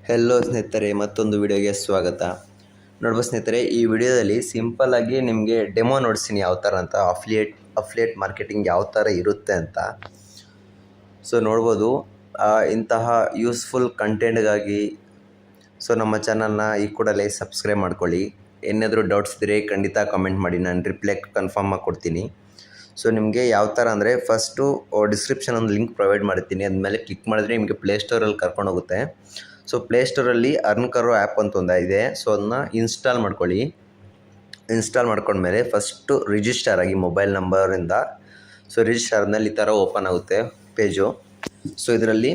Hello ಸ್ನೇಹಿತರೆ, ಮತ್ತೊಂದು ವಿಡಿಯೋಗೆ ಸ್ವಾಗತ. ನೋಡ್ಬೋದು ಸ್ನೇಹಿತರೆ, ಈ ವಿಡಿಯೋದಲ್ಲಿ ಸಿಂಪಲ್ಲಾಗಿ ನಿಮಗೆ ಡೆಮೋ ನೋಡ್ತೀನಿ ಯಾವ ಥರ ಅಂತ, ಅಫ್ಲಿಯೇಟ್ ಮಾರ್ಕೆಟಿಂಗ್ ಯಾವ ಥರ ಇರುತ್ತೆ ಅಂತ. ಸೊ ನೋಡ್ಬೋದು, ಇಂತಹ ಯೂಸ್ಫುಲ್ ಕಂಟೆಂಟ್ಗಾಗಿ ನಮ್ಮ ಚಾನಲ್ನ ಈ ಕೂಡಲೇ ಸಬ್ಸ್ಕ್ರೈಬ್ ಮಾಡ್ಕೊಳ್ಳಿ. ಏನಾದರೂ ಡೌಟ್ಸ್ ಇದ್ದರೆ ಖಂಡಿತ ಕಮೆಂಟ್ ಮಾಡಿ, ನಾನು ರಿಪ್ಲೈ ಕನ್ಫರ್ಮ್ ಆಗಿ ಕೊಡ್ತೀನಿ. ಸೊ ನಿಮಗೆ ಯಾವ ಥರ ಅಂದರೆ, ಫಸ್ಟು ಡಿಸ್ಕ್ರಿಪ್ಷನ್ ಒಂದು ಲಿಂಕ್ ಪ್ರೊವೈಡ್ ಮಾಡ್ತೀನಿ. ಅದ್ಮೇಲೆ ಕ್ಲಿಕ್ ಮಾಡಿದ್ರೆ ನಿಮಗೆ ಪ್ಲೇಸ್ಟೋರಲ್ಲಿ ಕರ್ಕೊಂಡು ಹೋಗುತ್ತೆ. ಸೊ ಪ್ಲೇಸ್ಟೋರಲ್ಲಿ ಅರ್ನ್ಕರೋ ಆ್ಯಪ್ ಅಂತ ಒಂದು ಇದೆ. ಸೊ ಅದನ್ನ ಇನ್ಸ್ಟಾಲ್ ಮಾಡ್ಕೊಳ್ಳಿ. ಇನ್ಸ್ಟಾಲ್ ಮಾಡ್ಕೊಂಡ್ಮೇಲೆ ಫಸ್ಟು ರಿಜಿಸ್ಟರ್ ಆಗಿ ಮೊಬೈಲ್ ನಂಬರಿಂದ. ಸೊ ರಿಜಿಸ್ಟರ್ ಆದಮೇಲೆ ಈ ಥರ ಓಪನ್ ಆಗುತ್ತೆ ಪೇಜು. ಸೊ ಇದರಲ್ಲಿ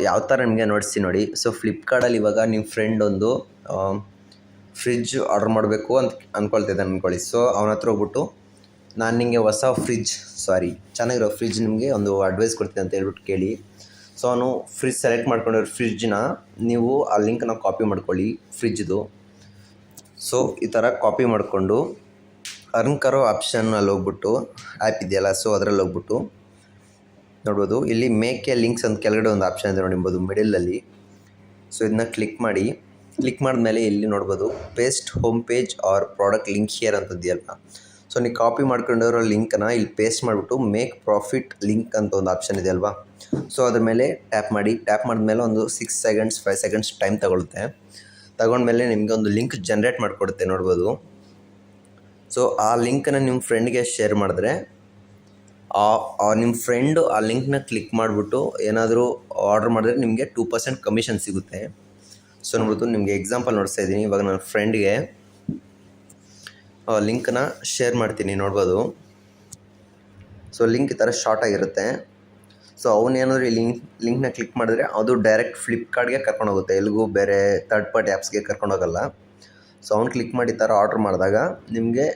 ಯಾವ ಥರ ನಿಮಗೆ ನೋಡಿ. ಸೊ ಫ್ಲಿಪ್ಕಾರ್ಟಲ್ಲಿ ಇವಾಗ ನಿಮ್ಮ ಫ್ರೆಂಡ್ ಒಂದು ಫ್ರಿಜ್ ಆರ್ಡ್ರ್ ಮಾಡಬೇಕು ಅಂತ ಅಂದ್ಕೊಳ್ತಿದ್ದಾನೆ ಅಂದ್ಕೊಳ್ಳಿ. ಸೊ ಅವನ ಹತ್ರ ಹೋಗ್ಬಿಟ್ಟು, ನಾನು ನಿಮಗೆ ಹೊಸ ಚೆನ್ನಾಗಿರೋ ಫ್ರಿಜ್ ನಿಮಗೆ ಒಂದು ಅಡ್ವೈಸ್ ಕೊಡ್ತೀನಿ ಅಂತ ಹೇಳ್ಬಿಟ್ಟು ಕೇಳಿ. ಸೊ ಅವನು ಫ್ರಿಜ್ ಸೆಲೆಕ್ಟ್ ಮಾಡ್ಕೊಂಡಿರೋ ಫ್ರಿಜ್ನ ನೀವು ಆ ಲಿಂಕ್ನ ಕಾಪಿ ಮಾಡ್ಕೊಳ್ಳಿ ಫ್ರಿಜ್ದು. ಸೊ ಈ ಥರ ಕಾಪಿ ಮಾಡಿಕೊಂಡು ಅರ್ನ್ಕರೋ ಆಪ್ಷನ್ನಲ್ಲಿ ಹೋಗ್ಬಿಟ್ಟು, ಆ್ಯಪ್ ಇದೆಯಲ್ಲ, ಸೊ ಅದರಲ್ಲಿ ಹೋಗ್ಬಿಟ್ಟು ನೋಡ್ಬೋದು, ಇಲ್ಲಿ ಮೇಕ್ ಎ ಲಿಂಕ್ಸ್ ಅಂತ ಕೆಳಗಡೆ ಒಂದು ಆಪ್ಷನ್ ಇದೆ ನೋಡಿರ್ಬೋದು ಮಿಡಲಲ್ಲಿ. ಸೊ ಇದನ್ನ ಕ್ಲಿಕ್ ಮಾಡಿದ್ಮೇಲೆ ಇಲ್ಲಿ ನೋಡ್ಬೋದು paste home page or product link here ಅಂತದೆಯಲ್ಲ. ಸೊ ನೀವು ಕಾಪಿ ಮಾಡ್ಕೊಂಡಿರೋ ಲಿಂಕನ್ನ ಇಲ್ಲಿ ಪೇಸ್ಟ್ ಮಾಡಿಬಿಟ್ಟು ಮೇಕ್ ಪ್ರಾಫಿಟ್ ಲಿಂಕ್ ಅಂತ ಒಂದು ಆಪ್ಷನ್ ಇದೆ ಅಲ್ವಾ. ಸೊ ಅದ್ರ ಮೇಲೆ ಟ್ಯಾಪ್ ಮಾಡಿದ್ಮೇಲೆ ಒಂದು 6 ಸೆಕೆಂಡ್ಸ್ 5 ಸೆಕೆಂಡ್ಸ್ ಟೈಮ್ ತಗೊಂಡ್ಮೇಲೆ ನಿಮಗೆ ಒಂದು ಲಿಂಕ್ ಜನ್ರೇಟ್ ಮಾಡಿಕೊಡುತ್ತೆ ನೋಡ್ಬೋದು. ಸೊ ಆ ಲಿಂಕನ್ನು ನಿಮ್ಮ ಫ್ರೆಂಡ್ಗೆ ಶೇರ್ ಮಾಡಿದ್ರೆ, ನಿಮ್ಮ ಫ್ರೆಂಡು ಆ ಲಿಂಕ್ನ ಕ್ಲಿಕ್ ಮಾಡಿಬಿಟ್ಟು ಏನಾದರೂ ಆರ್ಡ್ರ್ ಮಾಡಿದ್ರೆ ನಿಮಗೆ 2% ಕಮಿಷನ್ ಸಿಗುತ್ತೆ. ಸೊ ನೋಡ್ಬೋದು, ನಿಮಗೆ ಎಕ್ಸಾಂಪಲ್ ನೋಡಿಸ್ತಾ ಇದ್ದೀನಿ. ಇವಾಗ ನನ್ನ ಫ್ರೆಂಡ್ಗೆ ಲಿಂಕನ್ನ ಶೇರ್ ಮಾಡ್ತೀನಿ ನೋಡ್ಬೋದು. ಸೊ ಲಿಂಕ್ ಈ ಥರ ಶಾರ್ಟ್ ಆಗಿರುತ್ತೆ. ಸೊ ಅವನೇನಾದರೂ ಈ ಲಿಂಕ್ನ ಕ್ಲಿಕ್ ಮಾಡಿದ್ರೆ ಅದು ಡೈರೆಕ್ಟ್ ಫ್ಲಿಪ್ಕಾರ್ಟ್ಗೆ ಕರ್ಕೊಂಡೋಗುತ್ತೆ, ಎಲ್ಲಿಗೂ ಬೇರೆ ಥರ್ಡ್ ಪಾರ್ಟಿ ಆ್ಯಪ್ಸ್ಗೆ ಕರ್ಕೊಂಡೋಗಲ್ಲ. ಸೊ ಅವ್ನು ಕ್ಲಿಕ್ ಮಾಡಿ ಈ ಥರ ಆರ್ಡ್ರ್ ಮಾಡಿದಾಗ ನಿಮಗೆ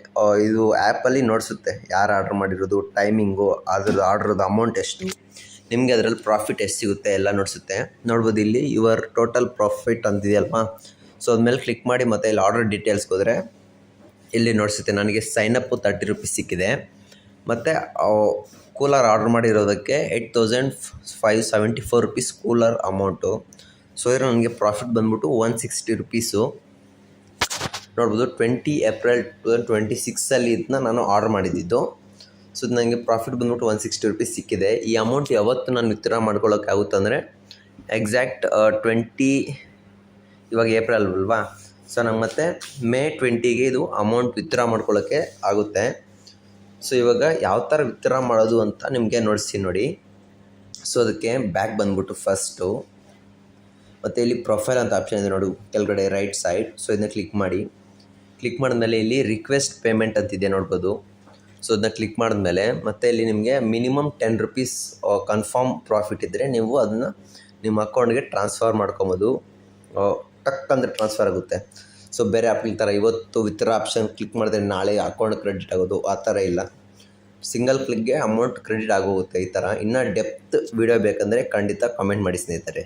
ಇದು ಆ್ಯಪಲ್ಲಿ ನೋಡಿಸುತ್ತೆ ಯಾರು ಆರ್ಡ್ರ್ ಮಾಡಿರೋದು, ಟೈಮಿಂಗು, ಅದ್ರದ್ದು ಆರ್ಡ್ರದ್ದು ಅಮೌಂಟ್ ಎಷ್ಟು, ನಿಮಗೆ ಅದರಲ್ಲಿ ಪ್ರಾಫಿಟ್ ಎಷ್ಟು ಸಿಗುತ್ತೆ ಎಲ್ಲ ನೋಡಿಸುತ್ತೆ. ನೋಡ್ಬೋದು ಇಲ್ಲಿ ಯುವರ್ ಟೋಟಲ್ ಪ್ರಾಫಿಟ್ ಅಂತಿದೆಯಲ್ವಾ. ಸೊ ಅದ್ಮೇಲೆ ಕ್ಲಿಕ್ ಮಾಡಿ ಮತ್ತೆ ಇಲ್ಲಿ ಆರ್ಡರ್ ಡೀಟೇಲ್ಸ್ಗೆ ಹೋದರೆ ಇಲ್ಲಿ ನೋಡಿಸುತ್ತೆ ನನಗೆ ಸೈನಪ್ಪು 30 ರೂಪೀಸ್ ಸಿಕ್ಕಿದೆ. ಮತ್ತು ಕೂಲರ್ ಆರ್ಡ್ರ್ ಮಾಡಿರೋದಕ್ಕೆ 8574 ರೂಪೀಸ್ ಕೂಲರ್ ಅಮೌಂಟು. ಸೊ ಇದ್ರ ನನಗೆ ಪ್ರಾಫಿಟ್ ಬಂದ್ಬಿಟ್ಟು 160 ರೂಪೀಸು. ನೋಡ್ಬೋದು 20 ಏಪ್ರಿಲ್ 2026 ಇದನ್ನ ನಾನು ಆರ್ಡ್ರ್ ಮಾಡಿದ್ದು. ಸೊ ಇದು ನನಗೆ ಪ್ರಾಫಿಟ್ ಬಂದ್ಬಿಟ್ಟು 160 ರೂಪೀಸ್ ಸಿಕ್ಕಿದೆ. ಈ ಅಮೌಂಟ್ ಯಾವತ್ತು ನಾನು ವಿತ್ಡ್ರಾ ಮಾಡ್ಕೊಳ್ಳೋಕೆ ಆಗುತ್ತಂದರೆ ಎಕ್ಸಾಕ್ಟ್ 20, ಇವಾಗ ಏಪ್ರಿಲ್ ಅಲ್ವಾ. ಸೊ ನಂಗೆ ಮತ್ತೆ ಮೇ 20ಗೆ ಇದು ಅಮೌಂಟ್ ವಿತ್ಡ್ರಾ ಮಾಡ್ಕೊಳ್ಳೋಕ್ಕೆ ಆಗುತ್ತೆ. ಸೊ ಇವಾಗ ಯಾವ ಥರ ವಿತ್ಡ್ರಾ ಮಾಡೋದು ಅಂತ ನಿಮಗೆ ನೋಡಿಸ್ತೀನಿ ನೋಡಿ. ಸೊ ಅದಕ್ಕೆ ಬ್ಯಾಕ್ ಬಂದ್ಬಿಟ್ಟು ಫಸ್ಟು ಮತ್ತು ಇಲ್ಲಿ ಪ್ರೊಫೈಲ್ ಅಂತ ಆಪ್ಷನ್ ಇದೆ ನೋಡಿ ಕೆಳಗಡೆ ರೈಟ್ ಸೈಡ್. ಸೊ ಇದನ್ನ ಕ್ಲಿಕ್ ಮಾಡಿದ್ಮೇಲೆ ಇಲ್ಲಿ ರಿಕ್ವೆಸ್ಟ್ ಪೇಮೆಂಟ್ ಅಂತಿದೆ ನೋಡ್ಬೋದು. ಸೊ ಅದನ್ನ ಕ್ಲಿಕ್ ಮಾಡಿದ್ಮೇಲೆ ಮತ್ತೆ ಇಲ್ಲಿ ನಿಮಗೆ ಮಿನಿಮಮ್ 10 ರೂಪೀಸ್ ಕನ್ಫರ್ಮ್ ಪ್ರಾಫಿಟ್ ಇದ್ದರೆ ನೀವು ಅದನ್ನು ನಿಮ್ಮ ಅಕೌಂಟ್ಗೆ ಟ್ರಾನ್ಸ್ಫರ್ ಮಾಡ್ಕೊಬೋದು. ಟಕ್ ಅಂದರೆ ಟ್ರಾನ್ಸ್ಫರ್ ಆಗುತ್ತೆ. ಸೊ ಬೇರೆ ಆ್ಯಪ್ಗಳ ಥರ ಇವತ್ತು ವಿತ್ಡ್ರಾ ಆಪ್ಷನ್ ಕ್ಲಿಕ್ ಮಾಡಿದ್ರೆ ನಾಳೆ ಅಕೌಂಟ್ ಕ್ರೆಡಿಟ್ ಆಗೋದು ಆ ಥರ ಇಲ್ಲ. ಸಿಂಗಲ್ ಕ್ಲಿಕ್ಗೆ ಅಮೌಂಟ್ ಕ್ರೆಡಿಟ್ ಆಗೋಗುತ್ತೆ ಈ ಥರ. ಇನ್ನೂ ಡೆಪ್ತ್ ವಿಡಿಯೋ ಬೇಕಂದರೆ ಖಂಡಿತ ಕಮೆಂಟ್ ಮಾಡಿ ಸ್ನೇಹಿತರೆ.